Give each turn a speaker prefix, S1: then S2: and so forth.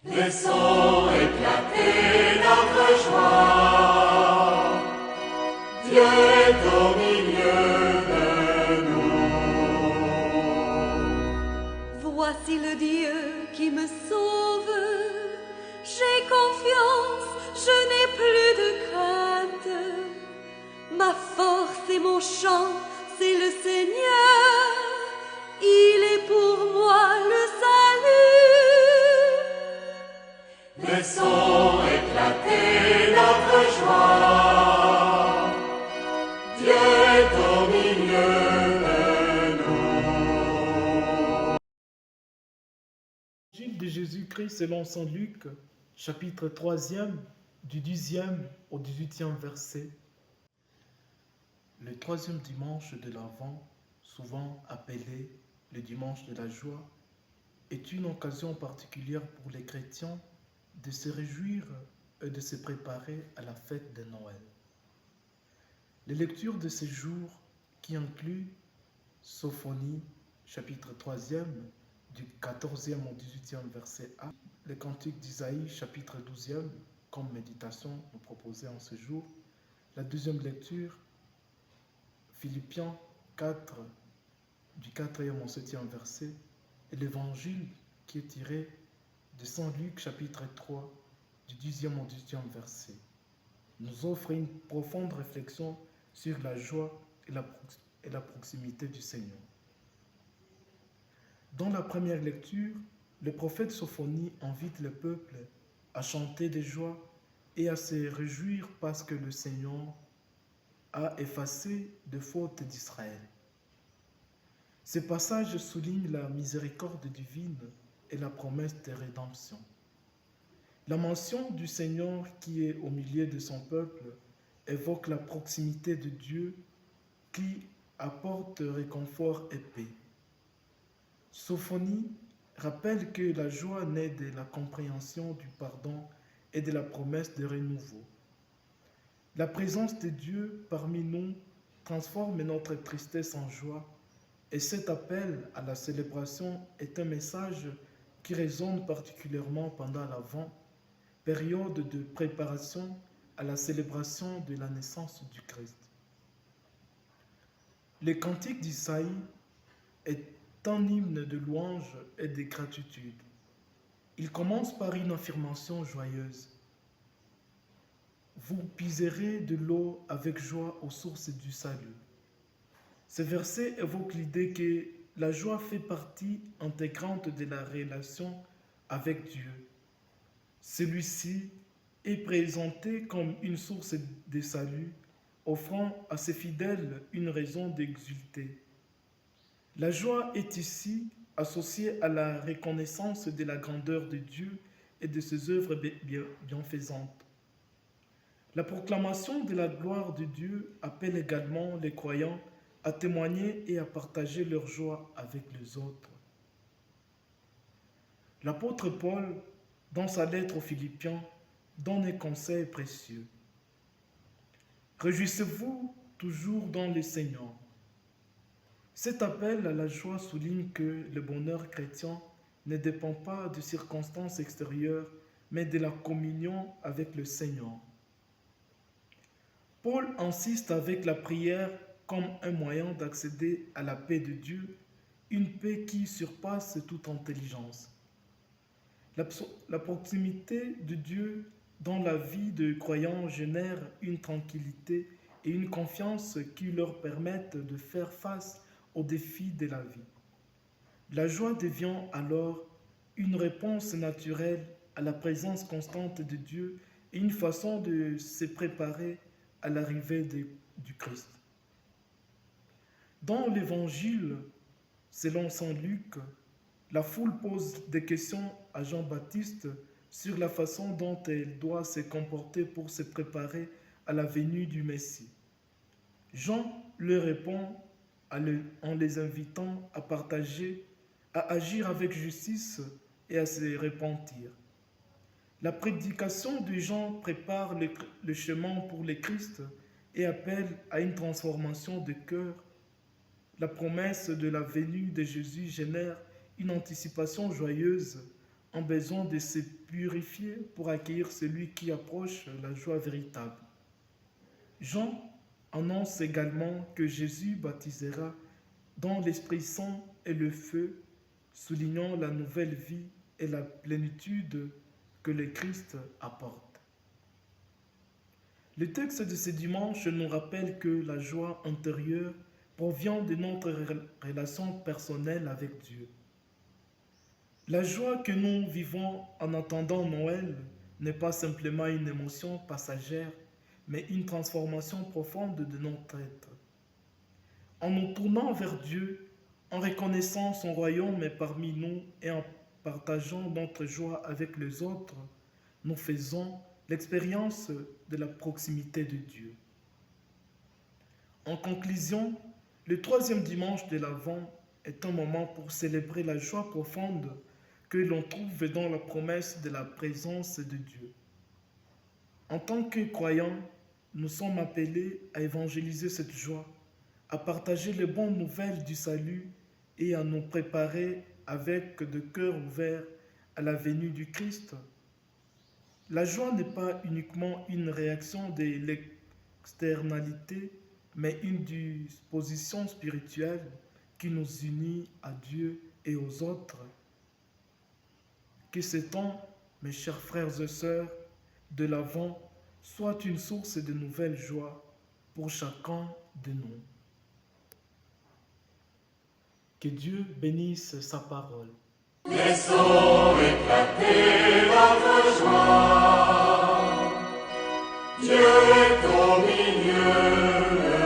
S1: Laissons éclater notre joie. Dieu est au milieu de nous.
S2: Voici le Dieu qui me sauve. J'ai confiance, je n'ai plus de crainte. Ma force et mon chant, c'est le Seigneur. Il est pour moi le salut.
S1: Laissons éclater notre joie. Dieu est au milieu de nous.
S3: Évangile de Jésus-Christ selon saint Luc, chapitre 3e, du 10e au 18e verset. Le troisième dimanche de l'Avent, souvent appelé le dimanche de la joie, est une occasion particulière pour les chrétiens de se réjouir et de se préparer à la fête de Noël. Les lectures de ce jour, qui incluent Sophonie, chapitre 3e, du 14e au 18e verset A, le cantique d'Isaïe, chapitre 12e, comme méditation nous proposée en ce jour, la deuxième lecture, Philippiens 4, du 4e au 7e verset, et l'évangile qui est tiré de saint Luc, chapitre 3, du 10e au 18e verset, nous offre une profonde réflexion sur la joie et la proximité du Seigneur. Dans la première lecture, le prophète Sophonie invite le peuple à chanter de joie et à se réjouir parce que le Seigneur a effacé les fautes d'Israël. Ce passage souligne la miséricorde divine et la promesse de rédemption. La mention du Seigneur qui est au milieu de son peuple évoque la proximité de Dieu qui apporte réconfort et paix. Sophonie rappelle que la joie naît de la compréhension du pardon et de la promesse de renouveau. La présence de Dieu parmi nous transforme notre tristesse en joie et cet appel à la célébration est un message qui résonne particulièrement pendant l'Avent, période de préparation à la célébration de la naissance du Christ. Le cantique d'Isaïe est un hymne de louange et de gratitude. Il commence par une affirmation joyeuse. Vous puiserez de l'eau avec joie aux sources du salut. Ce verset évoque l'idée que la joie fait partie intégrante de la relation avec Dieu. Celui-ci est présenté comme une source de salut, offrant à ses fidèles une raison d'exulter. La joie est ici associée à la reconnaissance de la grandeur de Dieu et de ses œuvres bienfaisantes. La proclamation de la gloire de Dieu appelle également les croyants à témoigner et à partager leur joie avec les autres. L'apôtre Paul, dans sa lettre aux Philippiens, donne un conseil précieux. Réjouissez-vous toujours dans le Seigneur. Cet appel à la joie souligne que le bonheur chrétien ne dépend pas de circonstances extérieures, mais de la communion avec le Seigneur. Paul insiste avec la prière comme un moyen d'accéder à la paix de Dieu, une paix qui surpasse toute intelligence. La proximité de Dieu dans la vie de croyants génère une tranquillité et une confiance qui leur permettent de faire face aux défis de la vie. La joie devient alors une réponse naturelle à la présence constante de Dieu et une façon de se préparer à l'arrivée du Christ. Dans l'évangile, selon saint Luc, la foule pose des questions à Jean-Baptiste sur la façon dont elle doit se comporter pour se préparer à la venue du Messie. Jean leur répond en les invitant à partager, à agir avec justice et à se repentir. La prédication de Jean prépare le chemin pour le Christ et appelle à une transformation de cœur. La promesse de la venue de Jésus génère une anticipation joyeuse ont besoin de se purifier pour accueillir celui qui approche la joie véritable. Jean annonce également que Jésus baptisera dans l'Esprit Saint et le feu, soulignant la nouvelle vie et la plénitude que le Christ apporte. Le texte de ce dimanche nous rappelle que la joie intérieure provient de notre relation personnelle avec Dieu. La joie que nous vivons en attendant Noël n'est pas simplement une émotion passagère, mais une transformation profonde de notre être. En nous tournant vers Dieu, en reconnaissant son royaume parmi nous et en partageant notre joie avec les autres, nous faisons l'expérience de la proximité de Dieu. En conclusion, le troisième dimanche de l'Avent est un moment pour célébrer la joie profonde que l'on trouve dans la promesse de la présence de Dieu. En tant que croyants, nous sommes appelés à évangéliser cette joie, à partager les bonnes nouvelles du salut et à nous préparer avec de cœurs ouverts à la venue du Christ. La joie n'est pas uniquement une réaction de l'externalité, mais une disposition spirituelle qui nous unit à Dieu et aux autres. Que ce temps, mes chers frères et sœurs, de l'Avent soit une source de nouvelles joies pour chacun de nous. Que Dieu bénisse sa parole.
S1: Laissons éclater notre joie. Dieu est au milieu